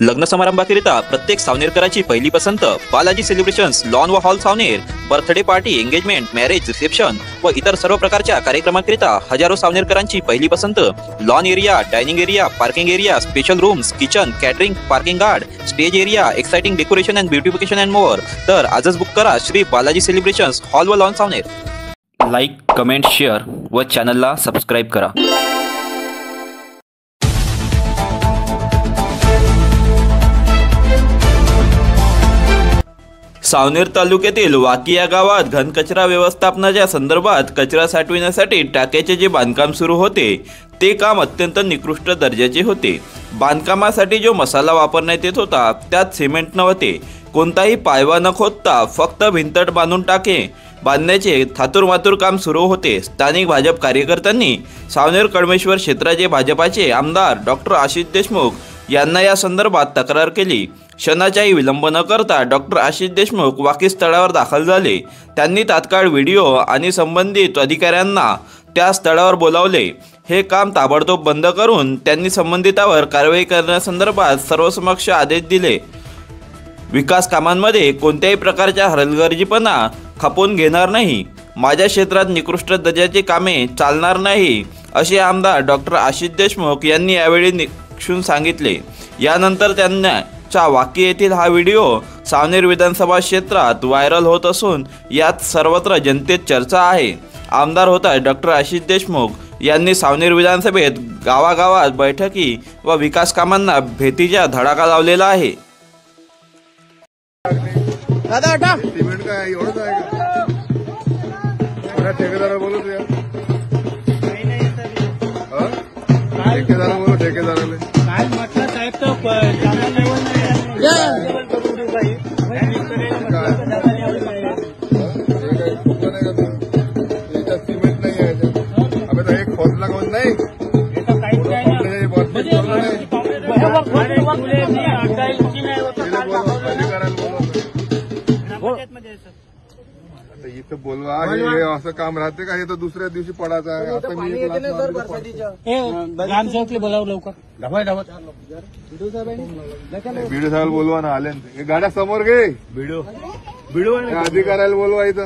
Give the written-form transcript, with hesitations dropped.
लग्न समारंभाकरिता प्रत्येक सावनेरकरांची पहिली पसंत बालाजी सेलिब्रेशन्स लॉन व hall Savner. Birthday party, engagement, marriage, reception व इतर सर्व प्रकारच्या कार्यक्रमांकरिता हजारो सावनेरकरांची पहिली पसंत। Lawn area, dining area, parking area, special rooms, kitchen, catering, parking guard, stage area, exciting decoration and beautification and more. तर आजच बुक करा श्री बालाजी सेलिब्रेशन्स हॉल व lawn Savner. Like, comment, share व चॅनलला सबस्क्राईब करा। सावनेर तालुक्यातील वाकी या गावात घनकचरा व्यवस्थापनाच्या संदर्भात कचरा साठविण्यासाठी टाक्याचे जे बांधकाम सुरू होते ते काम अत्यंत निकृष्ट दर्जाचे होते। बांधकामासाठी जो मसाला वापरण्यात येत होता त्यात सिमेंट नव्हते। कोणताही पायवा न खोदता फक्त भिंतट बांधून टाके बांधण्याचे थातुरमातुर काम सुरू होते। स्थानिक भाजप कार्यकर्त्यांनी सावनेर कळमेश्वर क्षेत्राचे भाजपाचे आमदार डॉक्टर आशिष देशमुख यांना या संदर्भात तक्रार केली। क्षणाचाही विलंब न करता डॉक्टर आशिष देशमुख वाकी स्थळावर दाखल झाले। त्यांनी तात्काळ व्हिडिओ आणि संबंधित अधिकाऱ्यांना त्या स्थळावर बोलावले। हे काम ताबडतोब बंद करून त्यांनी संबंधितावर कारवाई करण्यासंदर्भात सर्वसमक्ष आदेश दिले। विकास कामांमध्ये कोणत्याही प्रकारच्या हलगर्जीपणा खपवून घेणार नाही। माझ्या क्षेत्रात निकृष्ट दर्जाचे कामे चालणार नाही असे आमदार डॉक्टर आशिष देशमुख यांनी यावेळी निक्षून सांगितले। यानंतर त्यांच्या वाकी येथील हा व्हिडिओ सावनेर विधानसभा क्षेत्रात व्हायरल होत असून यात सर्वत्र जनतेत चर्चा आहे। आमदार होता डॉक्टर आशिष देशमुख यांनी सावनेर विधानसभेत गावागावात बैठकी व विकास कामांना भेटीचा धडाका लावलेला आहे। दादा सिमेंट काय एवढंच आहे का? ठेकेदार बोलू तुझ्या ठेकेदार बोलू ठेकेदाराला काय म्हटलं साहेब तो जागा लेवल सिमेंट नाही आहे अबे तो एक खोदला कोण नाही इथं बोलवा हे असं काम राहते का? हे तर दुसऱ्या दिवशी पडायचं आहे। आता मी ग्रामसेवकले बोलावं लवकर बीडो साहेब बोलवा ना आले गाड्या समोर घे बीडो अधिकाऱ्याला बोलवा इथं।